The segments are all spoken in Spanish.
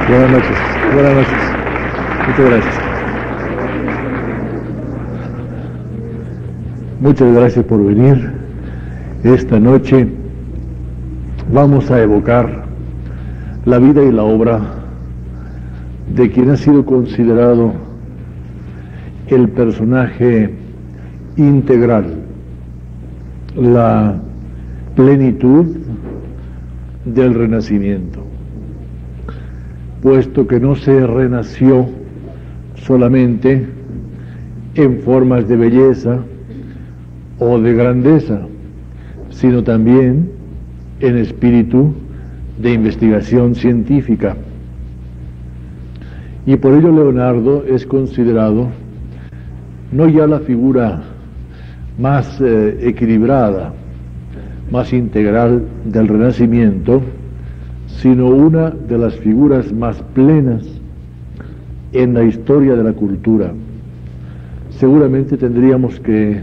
Buenas noches. Buenas noches. Muchas gracias. Muchas gracias por venir. Esta noche vamos a evocar la vida y la obra de quien ha sido considerado el personaje integral, la plenitud del Renacimiento, puesto que no se renació solamente en formas de belleza o de grandeza, sino también en espíritu de investigación científica. Y por ello Leonardo es considerado no ya la figura más equilibrada, más integral del Renacimiento, sino una de las figuras más plenas en la historia de la cultura. Seguramente tendríamos que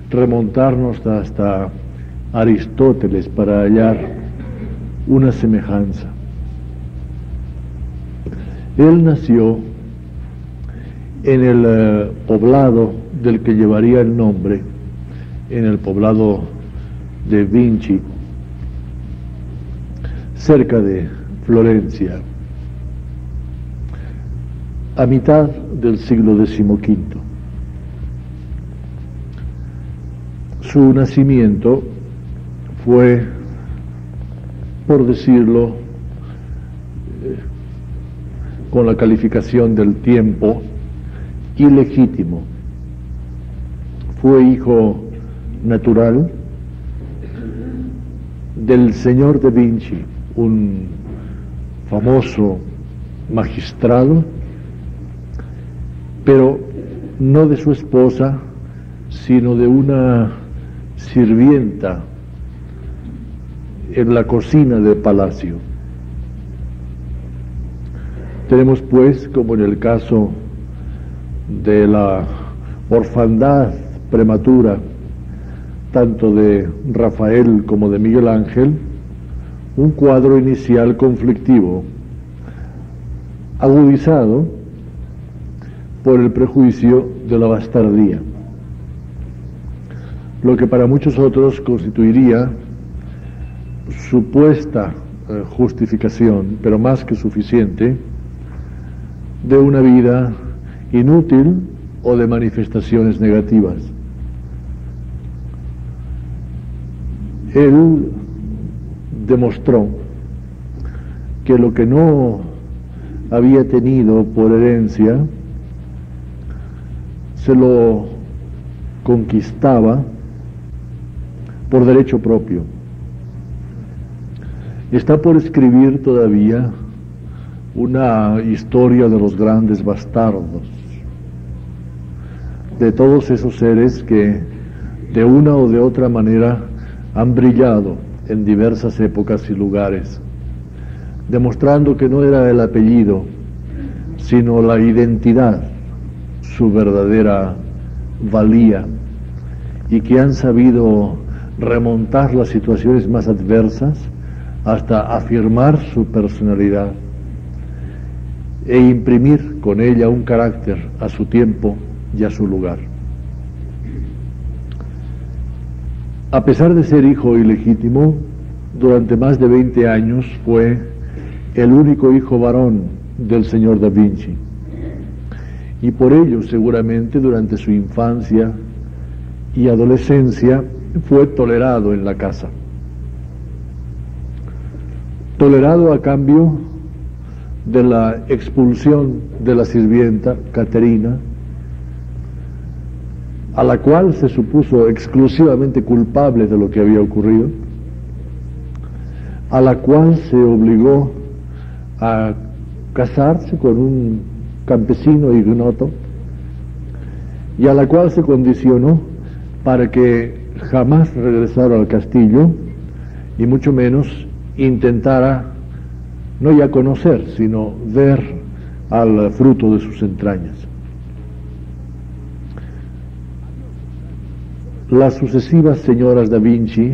remontarnos hasta Aristóteles para hallar una semejanza. Él nació en el poblado del que llevaría el nombre, en el poblado de Vinci, cerca de Florencia, a mitad del siglo XV. Su nacimiento fue, por decirlo, con la calificación del tiempo, ilegítimo. Fue hijo natural del señor de Vinci, un famoso magistrado, pero no de su esposa, sino de una sirvienta en la cocina del palacio. Tenemos pues, como en el caso de la orfandad prematura, tanto de Rafael como de Miguel Ángel, un cuadro inicial conflictivo, agudizado por el prejuicio de la bastardía, lo que para muchos otros constituiría supuesta justificación, pero más que suficiente, de una vida inútil o de manifestaciones negativas. Él demostró que lo que no había tenido por herencia se lo conquistaba por derecho propio. Está por escribir todavía una historia de los grandes bastardos, de todos esos seres que de una o de otra manera han brillado en diversas épocas y lugares, demostrando que no era el apellido, sino la identidad, su verdadera valía, y que han sabido remontar las situaciones más adversas hasta afirmar su personalidad e imprimir con ella un carácter a su tiempo y a su lugar. A pesar de ser hijo ilegítimo, durante más de 20 años fue el único hijo varón del señor da Vinci, y por ello seguramente durante su infancia y adolescencia fue tolerado en la casa. Tolerado a cambio de la expulsión de la sirvienta Caterina, a la cual se supuso exclusivamente culpable de lo que había ocurrido, a la cual se obligó a casarse con un campesino ignoto, y a la cual se condicionó para que jamás regresara al castillo, y mucho menos intentara no ya conocer, sino ver al fruto de sus entrañas. Las sucesivas señoras da Vinci,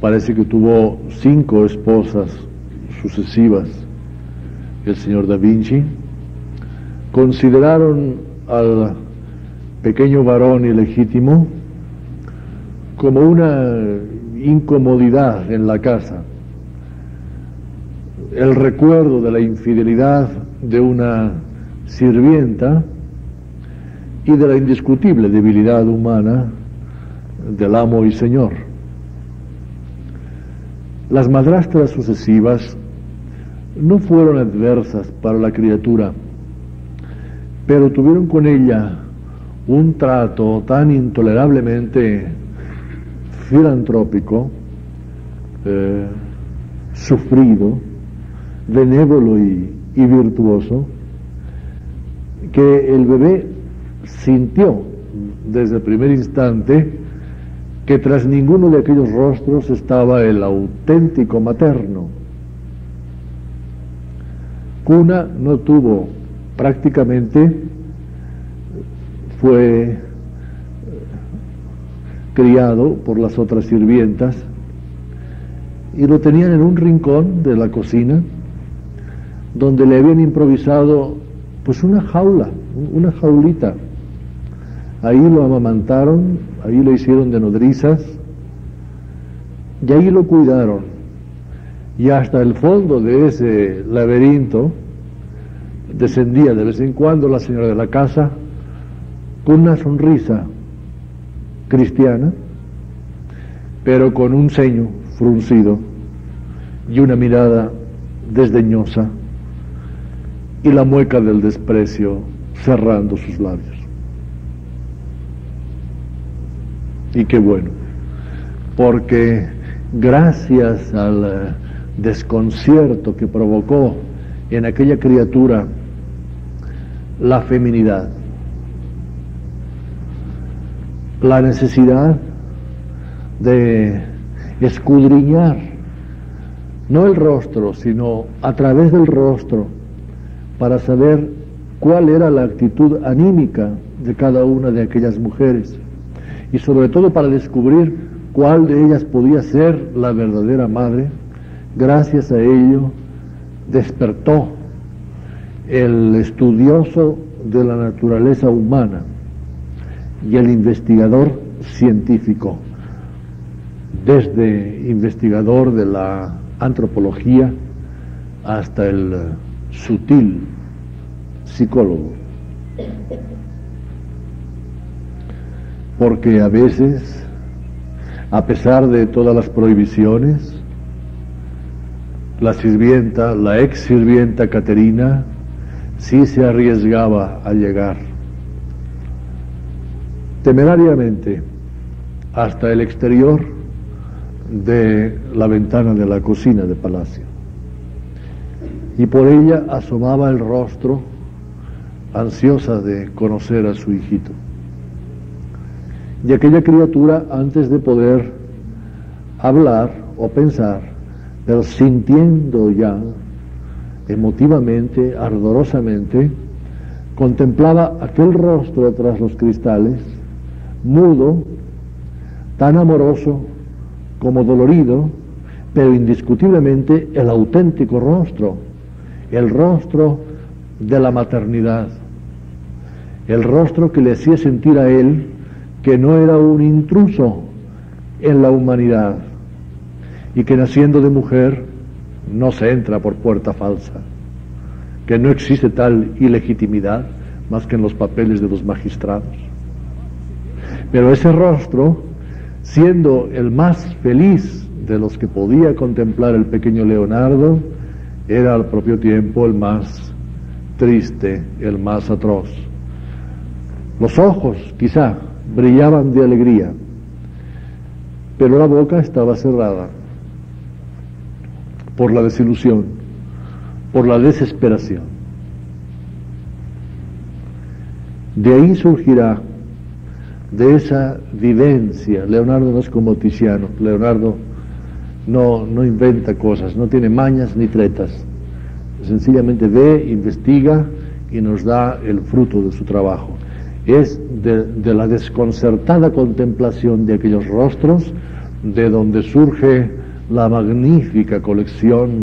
parece que tuvo 5 esposas sucesivas, el señor Da Vinci, consideraron al pequeño varón ilegítimo como una incomodidad en la casa, el recuerdo de la infidelidad de una sirvienta y de la indiscutible debilidad humana del amo y señor. Las madrastras sucesivas no fueron adversas para la criatura, pero tuvieron con ella un trato tan intolerablemente filantrópico, sufrido, benévolo y virtuoso, que el bebé sintió desde el primer instante que tras ninguno de aquellos rostros estaba el auténtico materno. Cuna no tuvo prácticamente, fue criado por las otras sirvientas y lo tenían en un rincón de la cocina donde le habían improvisado pues una jaula, una jaulita. Ahí lo amamantaron, ahí lo hicieron de nodrizas y ahí lo cuidaron, y hasta el fondo de ese laberinto descendía de vez en cuando la señora de la casa con una sonrisa cristiana, pero con un ceño fruncido y una mirada desdeñosa y la mueca del desprecio cerrando sus labios. Y qué bueno, porque gracias al desconcierto que provocó en aquella criatura la feminidad, la necesidad de escudriñar no el rostro, sino a través del rostro, para saber cuál era la actitud anímica de cada una de aquellas mujeres, y sobre todo para descubrir cuál de ellas podía ser la verdadera madre. Gracias a ello despertó el estudioso de la naturaleza humana y el investigador científico, desde investigador de la antropología hasta el sutil psicólogo. Porque a veces, a pesar de todas las prohibiciones, la sirvienta, la ex sirvienta Caterina, sí se arriesgaba a llegar temerariamente hasta el exterior de la ventana de la cocina de palacio, y por ella asomaba el rostro, ansiosa de conocer a su hijito. Y aquella criatura, antes de poder hablar o pensar, pero sintiendo ya emotivamente, ardorosamente, contemplaba aquel rostro tras los cristales, mudo, tan amoroso como dolorido, pero indiscutiblemente el auténtico rostro, el rostro de la maternidad, el rostro que le hacía sentir a él que no era un intruso en la humanidad, y que naciendo de mujer no se entra por puerta falsa, que no existe tal ilegitimidad más que en los papeles de los magistrados. Pero ese rostro, siendo el más feliz de los que podía contemplar el pequeño Leonardo, era al propio tiempo el más triste, el más atroz. Los ojos, quizá, brillaban de alegría, pero la boca estaba cerrada por la desilusión, por la desesperación. De ahí surgirá, de esa vivencia. Leonardo no es como Tiziano. Leonardo no inventa cosas, no tiene mañas ni tretas, sencillamente ve, investiga y nos da el fruto de su trabajo. Es de la desconcertada contemplación de aquellos rostros de donde surge la magnífica colección